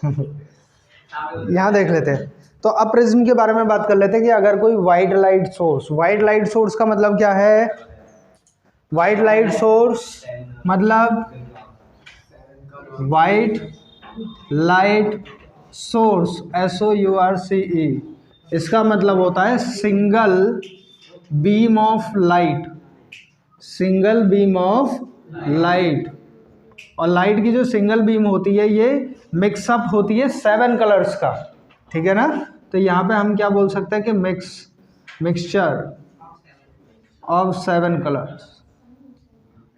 यहाँ देख लेते हैं। तो अब प्रिज्म के बारे में बात कर लेते हैं कि अगर कोई वाइट लाइट सोर्स का मतलब क्या है? वाइट लाइट सोर्स मतलब वाइट लाइट सोर्स SOURCE, इसका मतलब होता है single beam of light, single beam of light. और लाइट की जो सिंगल बीम होती है ये मिक्सअप होती है 7 कलर्स का, ठीक है ना। तो यहाँ पे हम क्या बोल सकते हैं कि मिक्सचर ऑफ 7 कलर्स,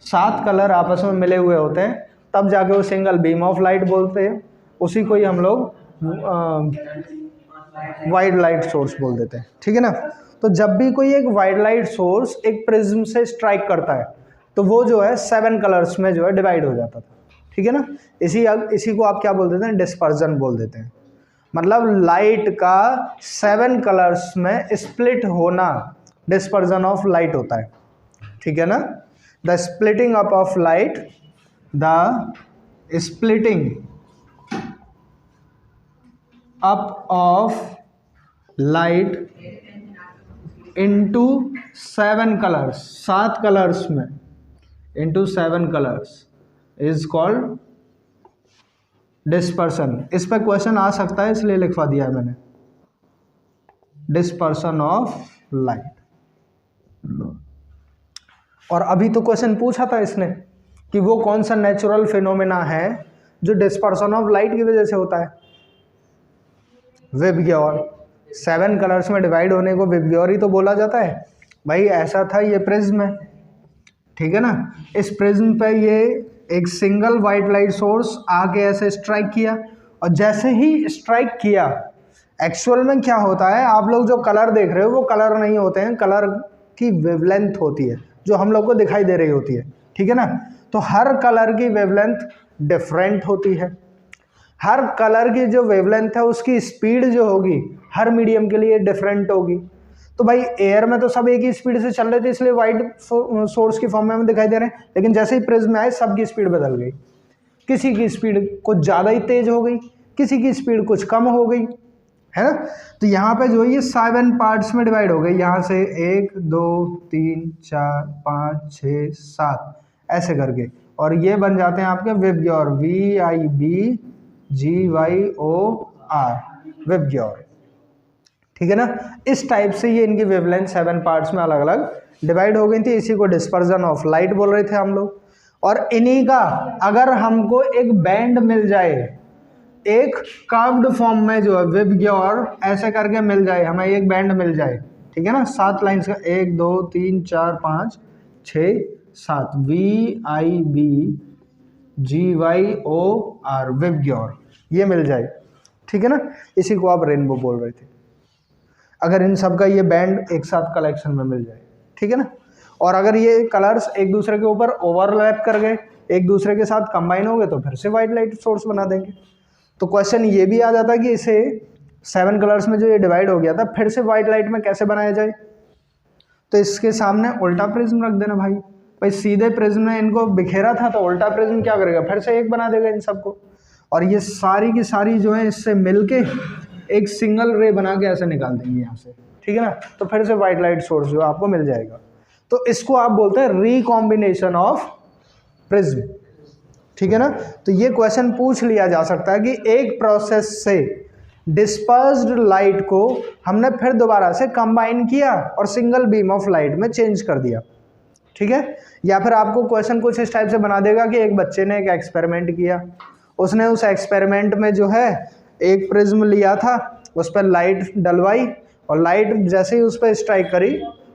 7 कलर आपस में मिले हुए होते हैं, तब जाके वो सिंगल बीम ऑफ लाइट बोलते हैं। उसी को ही हम लोग वाइट लाइट सोर्स बोल देते हैं, ठीक है ना। तो जब भी कोई एक वाइट लाइट सोर्स एक प्रिज्म से स्ट्राइक करता है तो वो जो है 7 कलर्स में जो है डिवाइड हो जाता था, ठीक है ना। इसी को आप क्या बोल देते हैं? डिस्पर्जन बोल देते हैं। मतलब लाइट का 7 कलर्स में स्प्लिट होना डिस्पर्जन ऑफ लाइट होता है, ठीक है ना। The splitting up of light, the splitting up of light into 7 colours, 7 colours में into 7 colours is called dispersion. इस पर क्वेश्चन आ सकता है इसलिए लिखवा दिया है मैंने, डिस्पर्सन ऑफ लाइट। और अभी तो क्वेश्चन पूछा था इसने कि वो कौन सा नेचुरल फिनोमेना है जो डिस्पर्सन ऑफ लाइट की वजह से होता है? विबग्योर। 7 कलर्स में डिवाइड होने को विबग्योर ही तो बोला जाता है भाई। ऐसा था, ये प्रिज्म है, ठीक है ना। इस प्रिज्म पे ये एक सिंगल वाइट लाइट सोर्स आके ऐसे स्ट्राइक किया, और जैसे ही स्ट्राइक किया एक्चुअल में क्या होता है, आप लोग जो कलर देख रहे हो वो कलर नहीं होते हैं, कलर की वेवलेंथ होती है जो हम लोग को दिखाई दे रही होती है, ठीक है ना। तो हर कलर की वेवलेंथ डिफरेंट होती है। हर कलर की जो वेवलेंथ है उसकी स्पीड जो होगी हर मीडियम के लिए डिफरेंट होगी। तो भाई एयर में तो सब एक ही स्पीड से चल रहे थे इसलिए वाइट सोर्स की फॉर्म में हमें दिखाई दे रहे हैं, लेकिन जैसे ही प्रिज्म में आए सबकी स्पीड बदल गई। किसी की स्पीड कुछ ज़्यादा ही तेज हो गई, किसी की स्पीड कुछ कम हो गई, है ना। तो यहाँ पे जो ये 7 पार्ट्स में डिवाइड हो गई, यहाँ से 1 2 3 4 5 6 7 ऐसे करके, और ये बन जाते हैं आपके विबग्योर, VIBGYOR, विबग्योर, ठीक है ना। इस टाइप से ये इनकी वेवलेंथ 7 पार्ट्स में अलग अलग डिवाइड हो गई थी। इसी को डिस्पर्जन ऑफ लाइट बोल रहे थे हम लोग। और इन्हीं का अगर हमको एक बैंड मिल जाए, एक कर्व्ड फॉर्म में जो है विबग्योर ऐसे करके मिल जाए, हमें एक बैंड मिल जाए, ठीक है ना, 7 लाइन्स का, 1 2 3 4 5 6 7, VIBGYOR, विबग्योर, ये मिल जाए, ठीक है ना। इसी को आप रेनबो बोल रहे थे। अगर इन सब का ये बैंड एक साथ कलेक्शन में मिल जाए, ठीक है ना। और अगर ये कलर्स एक दूसरे के ऊपर ओवरलैप कर गए, एक दूसरे के साथ कंबाइन हो गए, तो फिर से वाइट लाइट सोर्स बना देंगे। तो क्वेश्चन ये भी आ जाता है कि इसे 7 कलर्स में जो ये डिवाइड हो गया था फिर से वाइट लाइट में कैसे बनाया जाए। तो इसके सामने उल्टा प्रिज्म रख देना भाई। भाई सीधे प्रिज्म ने इनको बिखेरा था, तो उल्टा प्रिज्म क्या करेगा, फिर से एक बना देगा इन सबको, और ये सारी की सारी जो है इससे मिलके एक सिंगल रे बना के ऐसे निकाल देंगे यहाँ से, ठीक है ना। तो फिर से वाइट लाइट सोर्स जो आपको मिल जाएगा। तो इसको आप बोलते हैं रिकॉम्बिनेशन ऑफ प्रिज्म, ठीक है ना। तो ये क्वेश्चन पूछ लिया जा सकता है कि एक प्रोसेस से डिस्पर्स्ड लाइट को हमने फिर दोबारा से कंबाइन किया और सिंगल बीम ऑफ लाइट में चेंज कर दिया, ठीक है। या फिर आपको क्वेश्चन कुछ इस टाइप से बना देगा कि एक बच्चे ने एक एक्सपेरिमेंट किया, उसने उस एक्सपेरिमेंट में जो है एक प्रिज्म लिया था, उस पर लाइट डलवाई, और लाइट जैसे ही उस पर स्ट्राइक करी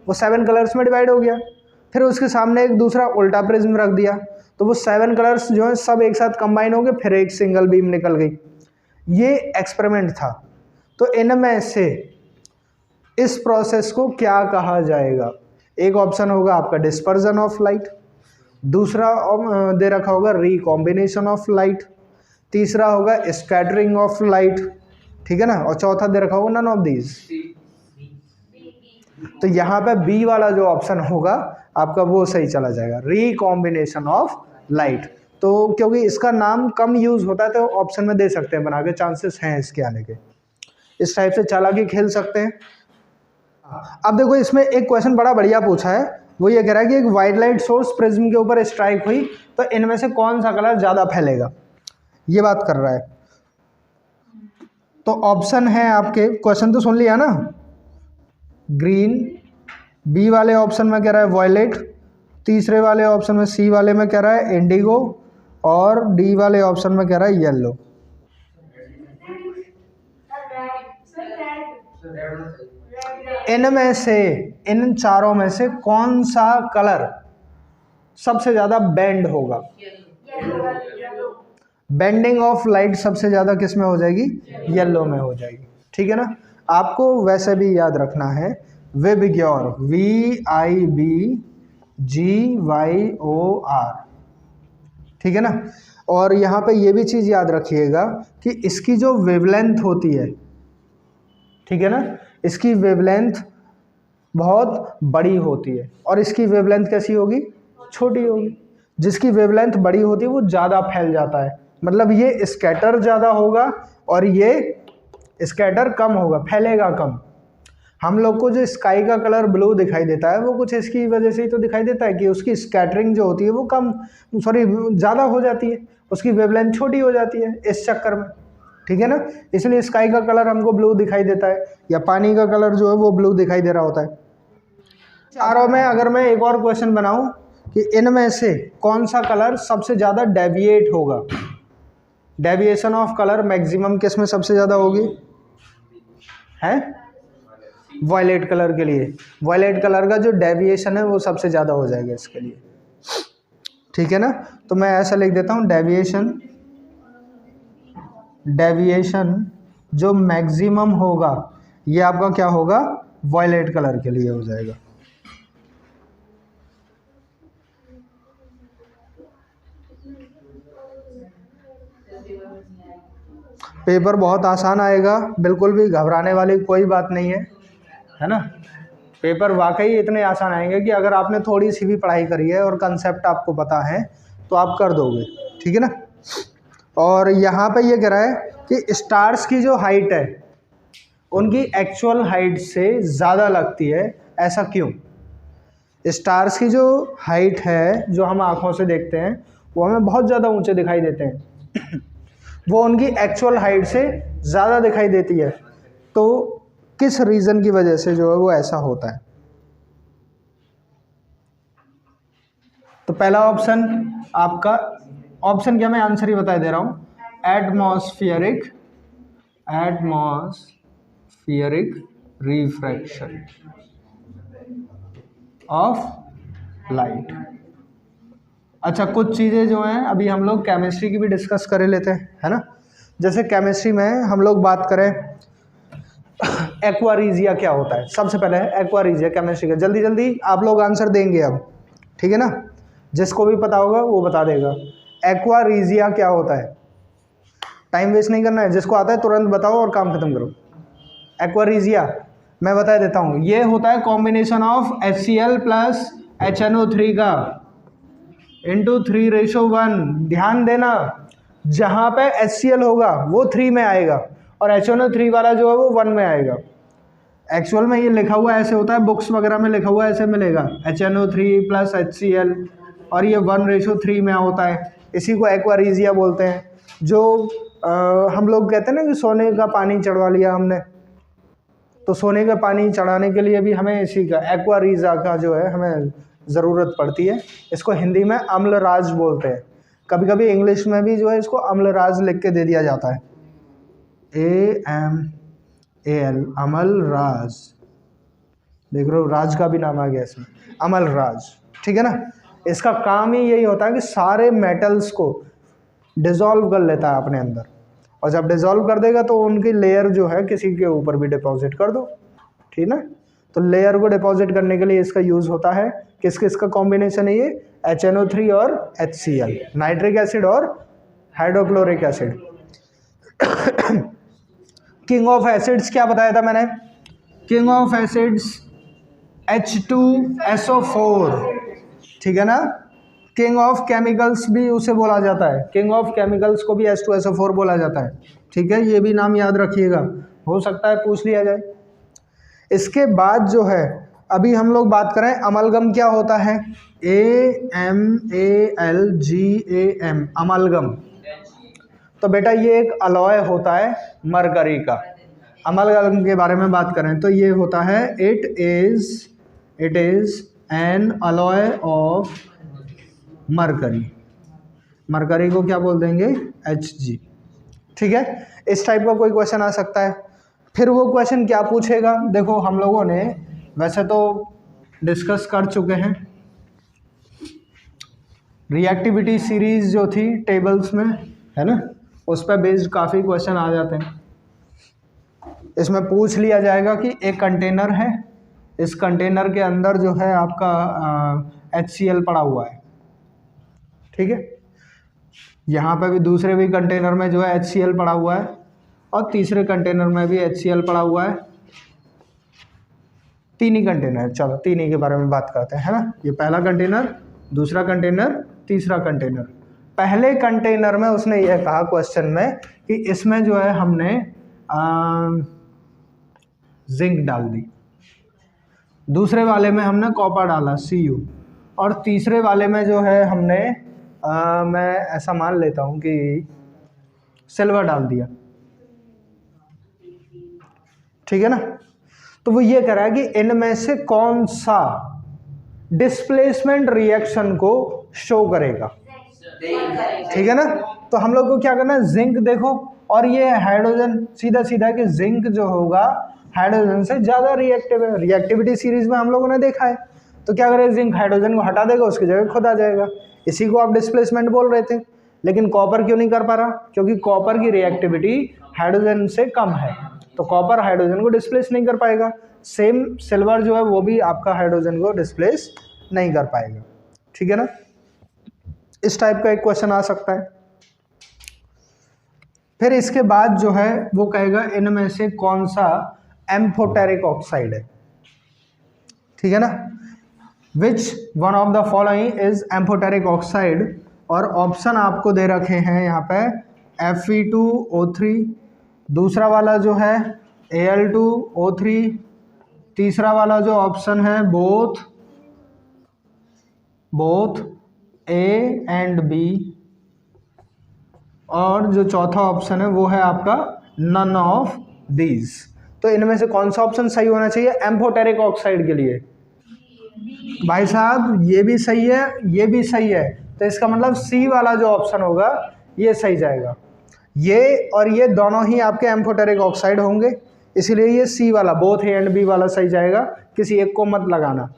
वो 7 कलर्स में डिवाइड हो गया। फिर उसके सामने एक दूसरा उल्टा प्रिज्म रख दिया, तो वो 7 कलर्स जो है सब एक साथ कंबाइन हो गए, फिर एक सिंगल बीम निकल गई। ये एक्सपेरिमेंट था। तो इनमें से इस प्रोसेस को क्या कहा जाएगा? एक ऑप्शन होगा आपका डिस्पर्जन ऑफ लाइट, दूसरा दे रखा होगा रिकॉम्बिनेशन ऑफ लाइट, तीसरा होगा स्कैटरिंग ऑफ लाइट, ठीक है ना, और चौथा दे रखा होगा नन ऑफ दीज। तो यहाँ पे बी वाला जो ऑप्शन होगा आपका वो सही चला जाएगा, रिकॉम्बिनेशन ऑफ लाइट। तो क्योंकि इसका नाम कम यूज़ होता है तो ऑप्शन में दे सकते हैं बना के, चांसेस हैं इसके आने के। इस टाइप से चालाकी खेल सकते हैं। अब देखो इसमें एक क्वेश्चन बड़ा बढ़िया पूछा है, वो ये कह रहा है कि एक वाइट लाइट सोर्स प्रिज्म के ऊपर स्ट्राइक हुई तो इनमें से कौन सा कलर ज़्यादा फैलेगा, ये बात कर रहा है। तो ऑप्शन है आपके, क्वेश्चन तो सुन लिया ना, ग्रीन, बी वाले ऑप्शन में कह रहा है वॉयलेट, तीसरे वाले ऑप्शन में सी वाले में कह रहा है इंडिगो, और डी वाले ऑप्शन में कह रहा है येलो। इनमें से, इन चारों में से कौन सा कलर सबसे ज़्यादा बेंड होगा? बेंडिंग ऑफ लाइट सबसे ज़्यादा किस में हो जाएगी? येलो में हो जाएगी। ठीक है ना। आपको वैसे भी याद रखना है विबग्योर, VIBGYOR, ठीक है ना। और यहाँ पे ये भी चीज़ याद रखिएगा कि इसकी जो वेवलेंथ होती है, ठीक है ना, इसकी वेवलेंथ बहुत बड़ी होती है और इसकी वेवलेंथ कैसी होगी? छोटी होगी। जिसकी वेवलेंथ बड़ी होती है वो ज़्यादा फैल जाता है, मतलब ये स्कैटर ज़्यादा होगा और ये स्कैटर कम होगा, फैलेगा कम। हम लोग को जो स्काई का कलर ब्लू दिखाई देता है वो कुछ इसकी वजह से ही तो दिखाई देता है कि उसकी स्कैटरिंग जो होती है वो कम, सॉरी ज़्यादा हो जाती है, उसकी वेवलेंथ छोटी हो जाती है इस चक्कर में, ठीक है ना। इसलिए स्काई का कलर हमको ब्लू दिखाई देता है, या पानी का कलर जो है वो ब्लू दिखाई दे रहा होता है। चारों में अगर मैं एक और क्वेश्चन बनाऊं कि इनमें से कौन सा कलर सबसे ज़्यादा डेविएट होगा, डेविएशन ऑफ कलर मैक्सिमम किस में सबसे ज़्यादा होगी? है वॉयलेट कलर के लिए, वॉयलेट कलर का जो डेविएशन है वो सबसे ज़्यादा हो जाएगा इसके लिए, ठीक है ना। तो मैं ऐसा लिख देता हूँ डेविएशन जो मैक्सिमम होगा ये आपका क्या होगा? वॉयलेट कलर के लिए हो जाएगा। पेपर बहुत आसान आएगा, बिल्कुल भी घबराने वाली कोई बात नहीं है ना। पेपर वाकई इतने आसान आएंगे कि अगर आपने थोड़ी सी भी पढ़ाई करी है और कंसेप्ट आपको पता है तो आप कर दोगे, ठीक है ना। और यहाँ पे ये कह रहा है कि स्टार्स की जो हाइट है उनकी एक्चुअल हाइट से ज़्यादा लगती है, ऐसा क्यों? स्टार्स की जो हाइट है जो हम आँखों से देखते हैं वो हमें बहुत ज़्यादा ऊंचे दिखाई देते हैं वो उनकी एक्चुअल हाइट से ज़्यादा दिखाई देती है। तो किस रीज़न की वजह से जो है वो ऐसा होता है? तो पहला ऑप्शन आपका, ऑप्शन क्या, मैं आंसर ही बता दे रहा हूँ, एटमॉस्फेरिक रिफ्रैक्शन ऑफ लाइट। अच्छा, कुछ चीज़ें जो हैं अभी हम लोग केमिस्ट्री की भी डिस्कस कर लेते हैं, है ना। जैसे केमिस्ट्री में हम लोग बात करें एक्वारीजिया क्या होता है, सबसे पहले है एक्वारीजिया केमिस्ट्री का। जल्दी जल्दी आप लोग आंसर देंगे अब, ठीक है ना, जिसको भी पता होगा वो बता देगा। एक्वारीजिया क्या होता है? टाइम वेस्ट नहीं करना है, जिसको आता है तुरंत बताओ और काम खत्म करो। एक्वारीजिया मैं बता देता हूँ, ये होता है combination of HCl plus HNO3 का इंटू 3:1। ध्यान देना, जहाँ पे HCl होगा वो 3 में आएगा और HNO3 वाला जो है वो 1 में आएगा। एक्चुअल में ये लिखा हुआ ऐसे होता है, बुक्स वगैरह में लिखा हुआ ऐसे मिलेगा HNO3 प्लस HCl, और ये 1:3 में होता है। इसी को एक्वारीजिया बोलते हैं। जो हम लोग कहते हैं ना कि सोने का पानी चढ़वा लिया हमने, तो सोने का पानी चढ़ाने के लिए भी हमें इसी का एक्वारीजिया का जो है हमें ज़रूरत पड़ती है। इसको हिंदी में अम्लराज बोलते हैं, कभी कभी इंग्लिश में भी जो है इसको अम्लराज लिख के दे दिया जाता है, AMAL, अमलराज। देख रहे हो, राज का भी नाम आ गया इसमें, अमलराज, ठीक है ना। इसका काम ही यही होता है कि सारे मेटल्स को डिज़ोल्व कर लेता है अपने अंदर, और जब डिज़ोल्व कर देगा तो उनकी लेयर जो है किसी के ऊपर भी डिपॉजिट कर दो, ठीक ना। तो लेयर को डिपॉजिट करने के लिए इसका यूज़ होता है। किस किस का कॉम्बिनेशन है ये? HNO3 और HCl, नाइट्रिक एसिड और hydrochloric acid. King of acids क्या बताया था मैंने? किंग ऑफ एसिड्स H2SO4, ठीक है ना। किंग ऑफ केमिकल्स भी उसे बोला जाता है, किंग ऑफ केमिकल्स को भी H2SO4 बोला जाता है। ठीक है, ये भी नाम याद रखिएगा, हो सकता है पूछ लिया जाए। इसके बाद जो है अभी हम लोग बात करें अमलगम क्या होता है, AMALGAM, अमलगम। तो बेटा ये एक अलॉय होता है मरकरी का। अमलगम के बारे में बात करें तो ये होता है it is an alloy of mercury. Mercury को क्या बोल देंगे, Hg। ठीक है, इस टाइप का कोई क्वेश्चन आ सकता है। फिर वो क्वेश्चन क्या पूछेगा, देखो हम लोगों ने वैसे तो डिस्कस कर चुके हैं, रिएक्टिविटी सीरीज जो थी टेबल्स में है ना, उस पर बेस्ड काफ़ी क्वेश्चन आ जाते हैं। इसमें पूछ लिया जाएगा कि एक कंटेनर है, इस कंटेनर के अंदर जो है आपका HCl पड़ा हुआ है। ठीक है, यहाँ पे भी दूसरे भी कंटेनर में जो है HCl पड़ा हुआ है और तीसरे कंटेनर में भी HCl पड़ा हुआ है। तीन ही कंटेनर, चलो तीन ही के बारे में बात करते हैं, है ना। ये पहला कंटेनर, दूसरा कंटेनर, तीसरा कंटेनर। पहले कंटेनर में उसने यह कहा क्वेश्चन में कि इसमें जो है हमने जिंक डाल दी, दूसरे वाले में हमने कॉपर डाला Cu, और तीसरे वाले में जो है हमने मैं ऐसा मान लेता हूँ कि सिल्वर डाल दिया। ठीक है ना, तो वो ये कह रहा है कि इनमें से कौन सा डिस्प्लेसमेंट रिएक्शन को शो करेगा। ठीक है ना, तो हम लोग को क्या करना है, जिंक देखो, और ये हाइड्रोजन, सीधा सीधा कि जिंक जो होगा हाइड्रोजन से ज़्यादा रिएक्टिव है। रिएक्टिविटी सीरीज में हम लोगों ने देखा है। तो क्या करें, जिंक हाइड्रोजन को हटा देगा, उसकी जगह खुद आ जाएगा। इसी को आप डिस्प्लेसमेंट बोल रहे थे। लेकिन कॉपर क्यों नहीं कर पा रहा, क्योंकि कॉपर की रिएक्टिविटी हाइड्रोजन से कम है, तो कॉपर हाइड्रोजन को डिस्प्लेस नहीं कर पाएगा। सेम सिल्वर जो है वो भी आपका हाइड्रोजन को डिस्प्लेस नहीं कर पाएगा। ठीक है ना, इस टाइप का एक क्वेश्चन आ सकता है। फिर इसके बाद जो है वो कहेगा इनमें से कौन सा एम्फोटेरिक ऑक्साइड है। ठीक है ना, which one of the following is amphoteric oxide, और ऑप्शन आपको दे रखे हैं यहाँ पे Fe2O3, दूसरा वाला जो है Al2O3, तीसरा वाला जो ऑप्शन है बोथ A एंड B, और जो चौथा ऑप्शन है वो है आपका नन ऑफ दीज। तो इनमें से कौन सा ऑप्शन सही होना चाहिए एम्फोटेरिक ऑक्साइड के लिए? भाई साहब ये भी सही है, ये भी सही है, तो इसका मतलब सी वाला जो ऑप्शन होगा ये सही जाएगा। ये और ये दोनों ही आपके एम्फोटेरिक ऑक्साइड होंगे, इसलिए ये सी वाला बोथ ए एंड बी वाला सही जाएगा, किसी एक को मत लगाना।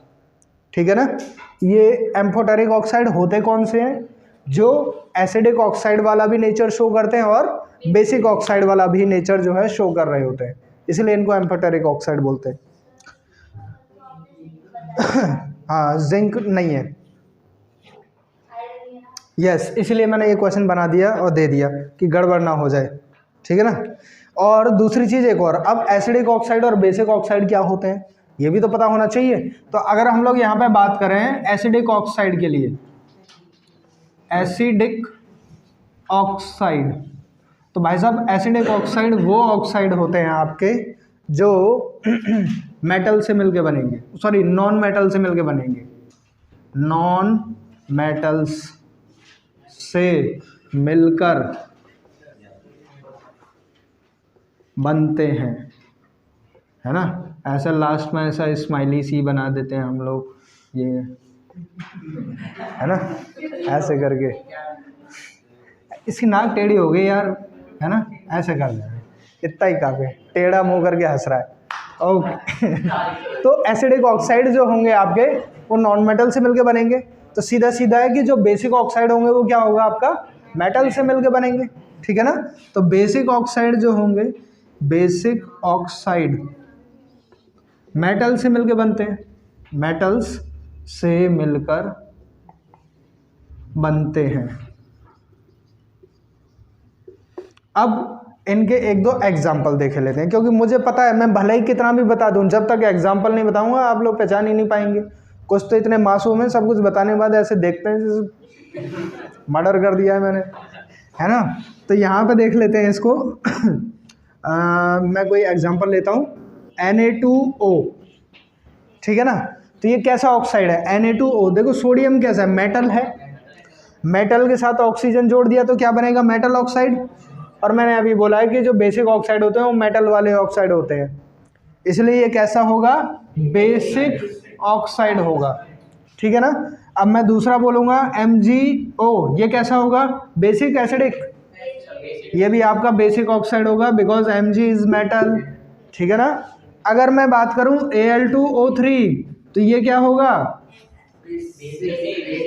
ठीक है ना, ये एम्फोटेरिक ऑक्साइड होते कौन से हैं? जो एसिडिक ऑक्साइड वाला भी नेचर शो करते हैं और बेसिक ऑक्साइड वाला भी नेचर जो है शो कर रहे होते हैं, इसलिए इनको एम्फोटेरिक ऑक्साइड बोलते हैं। हाँ, जिंक नहीं है, यस, इसलिए मैंने ये क्वेश्चन बना दिया और दे दिया कि गड़बड़ ना हो जाए। ठीक है ना, और दूसरी चीज़ एक और, अब एसिडिक ऑक्साइड और बेसिक ऑक्साइड क्या होते हैं ये भी तो पता होना चाहिए। तो अगर हम लोग यहाँ पे बात करें एसिडिक ऑक्साइड के लिए, एसिडिक ऑक्साइड, तो भाई साहब एसिडिक ऑक्साइड वो ऑक्साइड होते हैं आपके जो मेटल से मिलके बनेंगे, सॉरी नॉन मेटल से मिलके बनेंगे, नॉन मेटल्स से मिलकर बनते हैं, है ना। ऐसा लास्ट में ऐसा स्माइली सी बना देते हैं हम लोग, ये है ना, ऐसे करके। इसकी नाक टेढ़ी हो गई यार, है ना, ऐसे कर रहे हैं, इतना ही काफी, टेढ़ा मुंह करके हंस रहा है। ओके तो एसिडिक ऑक्साइड जो होंगे आपके वो नॉन मेटल से मिलके बनेंगे, तो सीधा सीधा है कि जो बेसिक ऑक्साइड होंगे वो क्या होगा आपका मेटल से मिलके बनेंगे। ठीक है ना, तो बेसिक ऑक्साइड जो होंगे, बेसिक ऑक्साइड मेटल से मिलके बनते हैं, मेटल्स से मिलकर बनते हैं। अब इनके एक दो एग्जाम्पल देखे लेते हैं, क्योंकि मुझे पता है मैं भले ही कितना भी बता दूं, जब तक एग्जाम्पल नहीं बताऊंगा आप लोग पहचान ही नहीं पाएंगे। कुछ तो इतने मासूम हैं, सब कुछ बताने के बाद ऐसे देखते हैं मर्डर कर दिया है मैंने, है ना। तो यहाँ पे देख लेते हैं इसको। मैं कोई एग्जांपल लेता हूँ, Na2O, ठीक है ना। तो ये कैसा ऑक्साइड है, Na2O। देखो सोडियम कैसा है, मेटल है, मेटल के साथ ऑक्सीजन जोड़ दिया तो क्या बनेगा, मेटल ऑक्साइड। और मैंने अभी बोला है कि जो बेसिक ऑक्साइड होते हैं वो मेटल वाले ऑक्साइड होते हैं, इसलिए ये कैसा होगा, बेसिक ऑक्साइड होगा, ठीक है ना। अब मैं दूसरा बोलूँगा MgO, ये कैसा होगा, बेसिक एसिडिक, ये भी आपका बेसिक ऑक्साइड होगा बिकॉज Mg इज मेटल, ठीक है ना। अगर मैं बात करूं Al2O3, तो ये क्या होगा,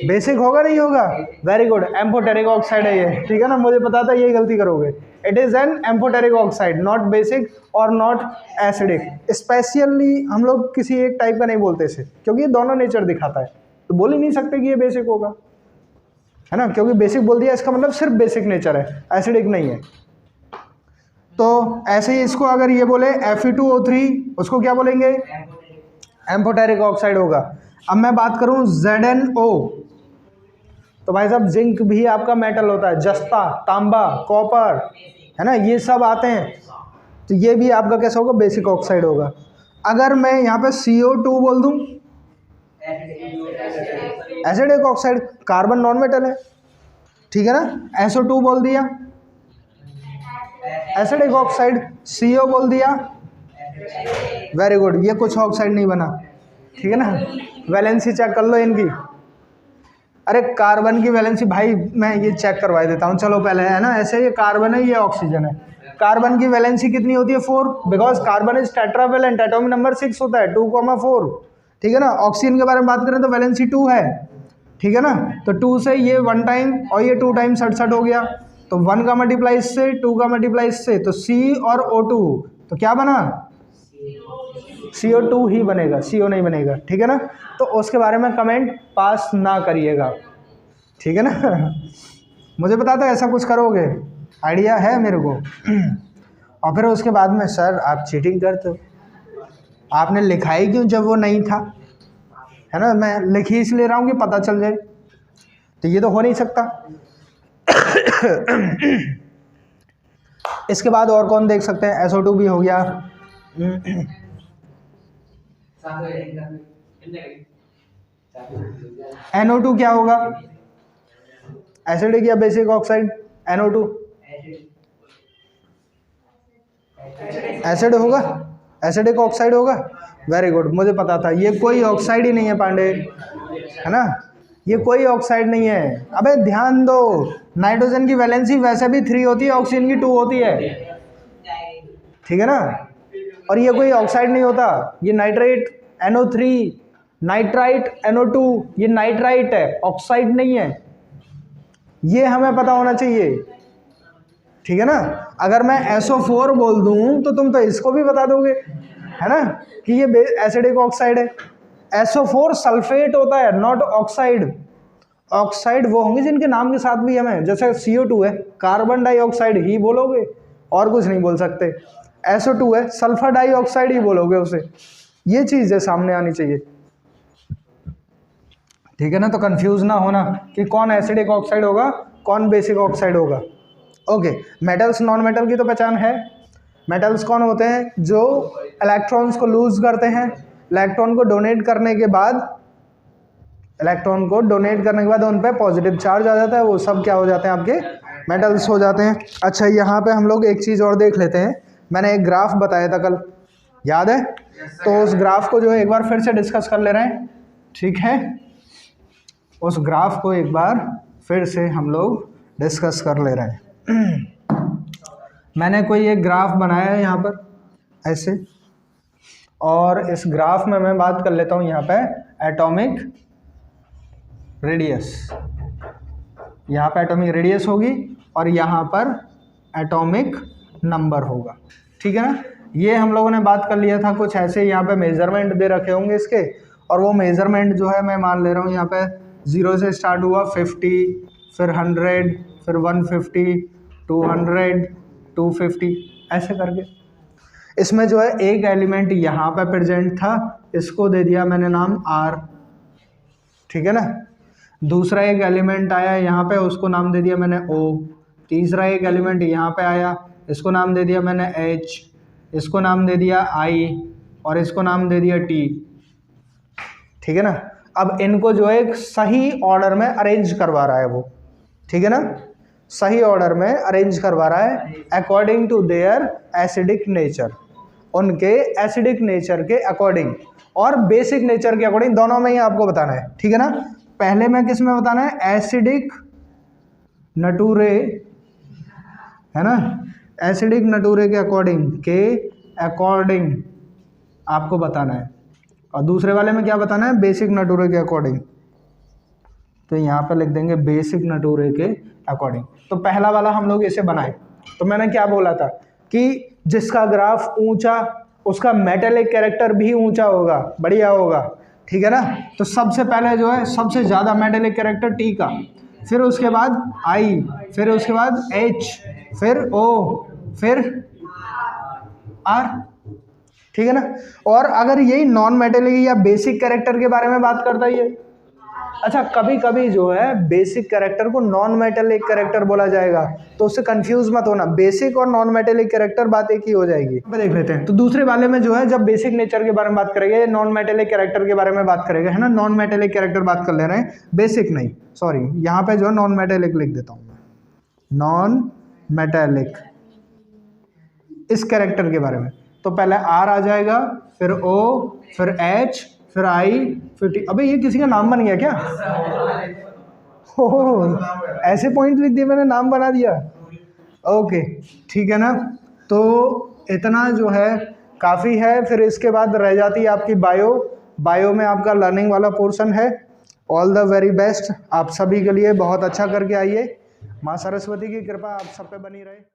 बेसिक होगा नहीं होगा, वेरी गुड, एम्फोटेरिक ऑक्साइड है ये, ठीक है ना। मुझे पता था यही गलती करोगे, it is an amphoteric oxide, not basic और नॉट एसिडिक। स्पेशली हम लोग किसी एक टाइप का नहीं बोलते इसे, क्योंकि ये दोनों नेचर दिखाता है, तो बोल ही नहीं सकते कि ये बेसिक होगा, है ना, क्योंकि बेसिक बोल दिया इसका मतलब सिर्फ बेसिक नेचर है, एसिडिक नहीं है। तो ऐसे ही इसको अगर ये बोले Fe2O3, उसको क्या बोलेंगे, एम्फोटेरिक ऑक्साइड होगा। अब मैं बात करूं ZnO, तो भाई साहब जिंक भी आपका मेटल होता है, जस्ता, तांबा, कॉपर, है ना, ये सब आते हैं, तो ये भी आपका कैसा होगा, बेसिक ऑक्साइड होगा। अगर मैं यहाँ पे CO2 बोल दूं, acidic oxide, carbon non metal है, ठीक है ना। SO2 बोल दिया, एसिडिक ऑक्साइड। CO बोल दिया, वेरी गुड, ये कुछ ऑक्साइड नहीं बना, ठीक है ना। वैलेंसी चेक कर लो इनकी, अरे कार्बन की वैलेंसी भाई मैं ये चेक करवा देता हूँ, चलो पहले, है ना। ऐसे ये कार्बन है, ये ऑक्सीजन है, कार्बन की वैलेंसी कितनी होती है, 4, because carbon is tetravalent, atomic number 6 होता है, 2,4, ठीक है ना। ऑक्सीजन के बारे में बात करें तो वैलेंसी 2 है, ठीक है ना। तो 2 से ये 1 टाइम और ये 2 टाइम 67 हो गया, तो 1 का मल्टीप्लाई से 2 का मल्टीप्लाई से, तो C और O2, तो क्या बना, CO2 ही बनेगा, CO नहीं बनेगा, ठीक है ना। तो उसके बारे में कमेंट पास ना करिएगा, ठीक है ना। मुझे पता था ऐसा कुछ करोगे, आइडिया है मेरे को। और फिर उसके बाद में सर आप चीटिंग करते हो, आपने लिखा ही क्यों जब वो नहीं था, है ना। मैं लिख ही इसलिए रहा हूँ कि पता चल जाए, तो ये तो हो नहीं सकता। इसके बाद और कौन देख सकते हैं, SO2 भी हो गया। NO2 क्या होगा, एसिडिक या बेसिक ऑक्साइड, NO2 एसिड होगा, एसिडिक ऑक्साइड होगा, वेरी गुड, मुझे पता था, ये कोई ऑक्साइड ही नहीं है पांडे, है ना, ये कोई ऑक्साइड नहीं है। अबे ध्यान दो, नाइट्रोजन की वैलेंसी वैसे भी 3 होती है, ऑक्सीजन की 2 होती है, ठीक है ना। और ये कोई ऑक्साइड नहीं होता, ये नाइट्रेट NO3, नाइट्राइट NO2, ये नाइट्राइट है, ऑक्साइड नहीं है, ये हमें पता होना चाहिए, ठीक है ना। अगर मैं SO4 बोल दूं तो तुम तो इसको भी बता दोगे, है ना, कि ये एसिडिक ऑक्साइड है। SO4 सल्फेट होता है, नॉट ऑक्साइड। ऑक्साइड वो होंगे जिनके नाम के साथ भी हमें, जैसे CO2 है, कार्बन डाइऑक्साइड ही बोलोगे, और कुछ नहीं बोल सकते। SO2 है, सल्फर डाइऑक्साइड ही बोलोगे उसे, ये चीज़ है सामने आनी चाहिए, ठीक है ना। तो कंफ्यूज ना होना कि कौन एसिडिक ऑक्साइड होगा, कौन बेसिक ऑक्साइड होगा। ओके, मेटल्स नॉन मेटल की तो पहचान है। मेटल्स कौन होते हैं, जो इलेक्ट्रॉन्स को लूज करते हैं, इलेक्ट्रॉन को डोनेट करने के बाद, उन पर पॉजिटिव चार्ज आ जाता है, वो सब क्या हो जाते हैं, आपके मेटल्स हो जाते हैं। अच्छा, यहाँ पे हम लोग एक चीज़ और देख लेते हैं, मैंने एक ग्राफ बताया था कल, याद है, तो उस ग्राफ को जो है एक बार फिर से डिस्कस कर ले रहे हैं, ठीक है। उस ग्राफ को एक बार फिर से हम लोग डिस्कस कर ले रहे हैं। मैंने कोई एक ग्राफ बनाया है यहाँ पर ऐसे, और इस ग्राफ में मैं बात कर लेता हूँ यहाँ पे एटॉमिक रेडियस, यहाँ पे एटॉमिक रेडियस होगी और यहाँ पर एटॉमिक नंबर होगा, ठीक है ना। ये हम लोगों ने बात कर लिया था कुछ ऐसे, यहाँ पे मेजरमेंट दे रखे होंगे इसके, और वो मेजरमेंट जो है मैं मान ले रहा हूँ यहाँ पे 0 से स्टार्ट हुआ, 50, फिर 100, फिर 150, 200, 250, ऐसे करके। इसमें जो है एक एलिमेंट यहाँ पे प्रेजेंट था, इसको दे दिया मैंने नाम R, ठीक है ना। दूसरा एक एलिमेंट आया यहाँ पे, उसको नाम दे दिया मैंने O। तीसरा एक एलिमेंट यहाँ पे आया, इसको नाम दे दिया मैंने H, इसको नाम दे दिया I और इसको नाम दे दिया T। ठीक है ना। अब इनको जो है एक सही ऑर्डर में अरेंज करवा रहा है वो, ठीक है ना, सही ऑर्डर में अरेंज करवा रहा है according to their acidic nature, उनके एसिडिक नेचर के अकॉर्डिंग और बेसिक नेचर के अकॉर्डिंग, दोनों में ही आपको बताना है। ठीक है ना। पहले में किस में बताना है, एसिडिक नटूरे, है ना, एसिडिक नटूरे के अकॉर्डिंग आपको बताना है, और दूसरे वाले में क्या बताना है, बेसिक नटूरे के अकॉर्डिंग। तो यहाँ पे लिख देंगे बेसिक नटूरे के अकॉर्डिंग। तो पहला वाला हम लोग इसे बनाए, तो मैंने क्या बोला था कि जिसका ग्राफ ऊंचा उसका मेटेलिक कैरेक्टर भी ऊंचा होगा, बढ़िया होगा। ठीक है ना। तो सबसे पहले जो है सबसे ज़्यादा मेटेलिक कैरेक्टर टी का, फिर उसके बाद आई, फिर उसके बाद एच, फिर ओ, फिर आर। ठीक है ना। और अगर यही नॉन मेटेलिक या बेसिक कैरेक्टर के बारे में बात करता है ये, अच्छा कभी कभी जो है बेसिक कैरेक्टर को नॉन मेटेलिक कैरेक्टर बोला जाएगा, तो उससे कंफ्यूज मत होना, बेसिक और नॉन मेटेलिक कैरेक्टर बात एक ही हो जाएगी। देख लेते हैं। तो दूसरे वाले में जो है जब बेसिक नेचर के बारे में बात करेंगे, नॉन मेटेलिक कैरेक्टर के बारे में बात करेंगे, है ना। नॉन मेटेलिक कैरेक्टर बात कर ले रहे हैं, बेसिक नहीं, सॉरी, यहाँ पे जो है नॉन मेटेलिक लिख देता हूँ, नॉन मेटेलिक इस कैरेक्टर के बारे में। तो पहले आर आ जाएगा, फिर ओ, फिर एच, फिर आई, फिर टी। अबे ये किसी का नाम बन गया क्या? ओह, ऐसे पॉइंट लिख दिए मैंने, नाम बना दिया। ओके ठीक है ना। तो इतना जो है काफ़ी है। फिर इसके बाद रह जाती है आपकी बायो में आपका लर्निंग वाला पोर्शन है। ऑल द वेरी बेस्ट आप सभी के लिए, बहुत अच्छा करके आइए। माँ सरस्वती की कृपा आप सब पे बनी रहे।